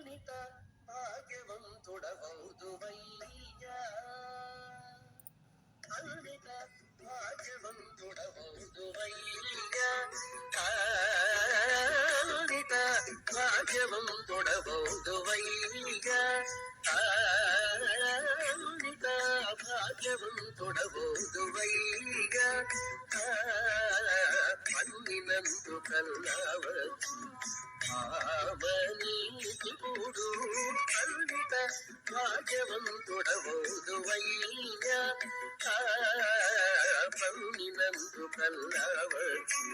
ಅರುಣಿತ ಭಾಗ್ಯವಂತುಡಬಹುದುವಯ್ಯ ಅರುಣಿತ ಭಾಗ್ಯವಂತುಡಬಹುದುವಯ್ಯ ಅರುಣಿತ ಭಾಗ್ಯವಂತುಡಬಹುದುವಯ್ಯ ಅರುಣಿತ ಭಾಗ್ಯವಂತುಡಬಹುದುವಯ್ಯ ಮಣ್ಣಿನಂದು ಕಲ್ಲವಚ್ಚು ಭಾವನೀತಿ ಕೂಡು ಖಂಡಿತ ಭಾಗ್ಯವಂತುಡಬಹುದುವಯ್ಯ ಮಣ್ಣಿನಂದು ಕಲ್ಲವಚ್ಚು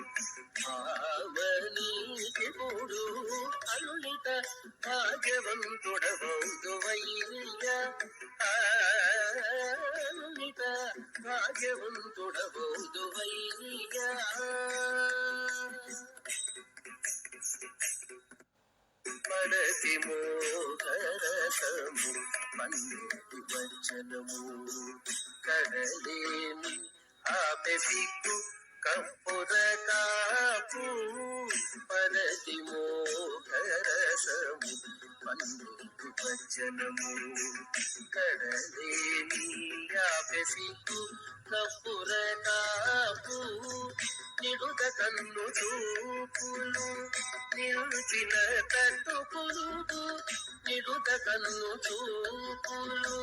ಭಾವನೀತಿ ಕೂಡು ಖಂಡಿತ ಭಾಗ್ಯವಂತುಡಬಹುದುವಯ್ಯ ಖಂಡಿತ ಭಾಗ್ಯವಂತುಡಬಹುದುವಯ್ಯ పడతి మోహరసము పన్నెటి వచనము కడలేమి ఆపెసిక్కు కప్పుర కాపు పడతి మోహరసము పన్నెటి వచనము కడలేమి ఆపెసిక్కు కప్పుర కాపు నిడుద కన్ను చూపులు నిలిచిన తట్టు పురుగు నిడుద కన్ను చూపులు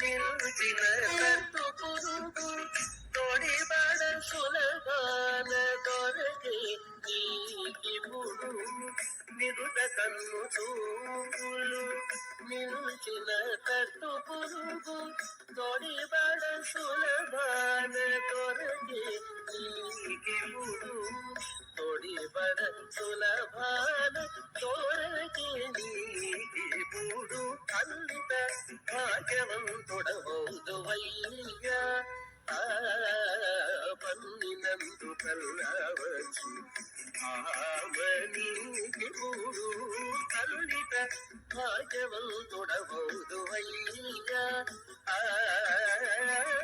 నిలిచిన తట్టు పురుగు తోడిబడ సులభాన దొరకే నీకిముడు నిడుద కన్ను చూపులు నిలిచిన తట్టు పురుగు తోడిబడ సులభాన దొరకే నీకిముడు తోడిబడ సులభాన తోరకే నీకిముడు ఖండిత భాగ్యవంతుడಬಹುదువయ్య పన్నినందు కల్లవచ్చు భావనీకిముడు ఖండిత భాగ్యవంతుడಬಹುదువయ్య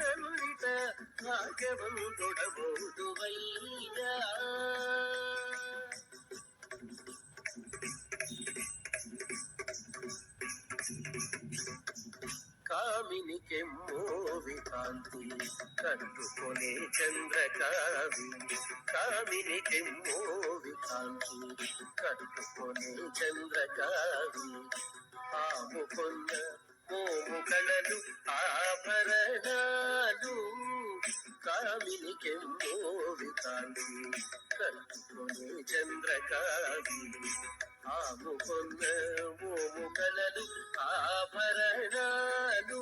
ఖండిత భాగ్యవంతుడಬಹುదువయ్య కామిని కెమ్మోవి కాంతి కట్టుకొనే చంద్రకావి కామిని కెమ్మోవి కాంతి కట్టుకొనే చంద్రకావి ఆము కొన్న మోము కళలు ఆభరణాలు కామిని కెమ్మోవి కాంతి కట్టుకొనే చంద్రకావి ఆము కొన్న మోము కళలు ఆభరణాలు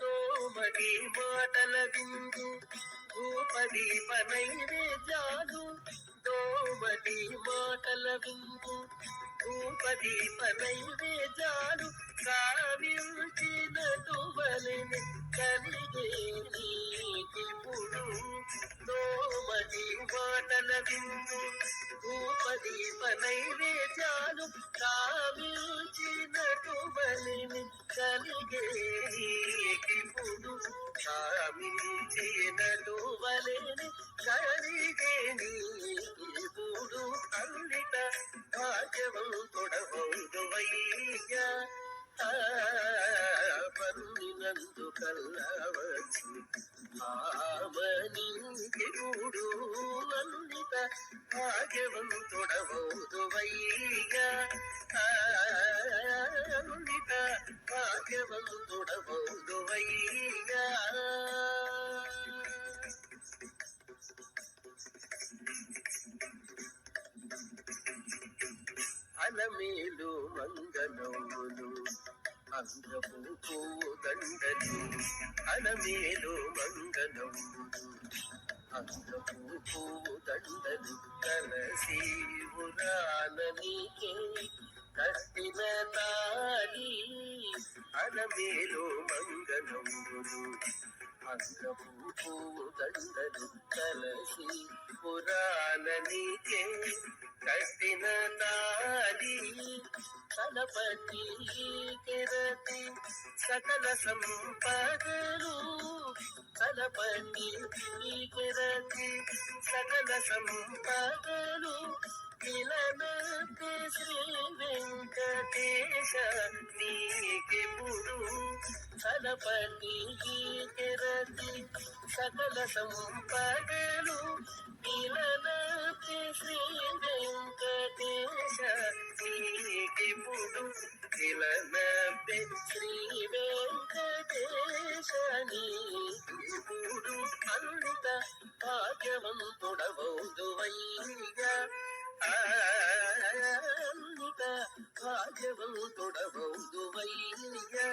దోమడి మాటల విందు భూపదీప నైవేద్యాలు దోమడి మాటల విందు భూపదీప నైవేద్యాలు కావించిన తువలిని కలిగే నీకిముడు దోమడి మాటల విందు భూపదీప నైవేద్యాలు కావించిన తువలిని కలిగే నీకిముడు కావించిన తువలిని కలిగే నీకిముడు ఖండిత భాగ్యవంతుడಬಹುదువయ్య పన్నినందు కల్లవచ్చు భావనీకిముడు ఖండిత భాగ్యవంతుడಬಹುదువయ్య ఖండిత భాగ్యవంతుడಬಹುదువయ్య అలమేలు మంగళములు అంగపు పువ్వు దండలు అలమేలు మంగళములు అంగపు పువ్వు దండలు కలసి ఉరాన నీకే కట్టిన తాళి అలమేలు మంగళములు అంగపు పువ్వు దండలు కలసి పురాణ నీకే కట్టిన తాళి తలపతి కెరతి సకల సంపదలు తలపతి కెరతి సకల సంపదలు శ్రీ వెంకటేశ నీకెప్పుడు తలపని తెరచి సకల సంపదలు ఇలనతి శ్రీ వెంకటేశ నీకెప్పుడు ఇలనతి శ్రీ వెంకటేశ నీకెప్పుడు అంత భాగ్యవంతుడవౌదువయ్యా భాగ్యవంతుడవౌదువయ్యా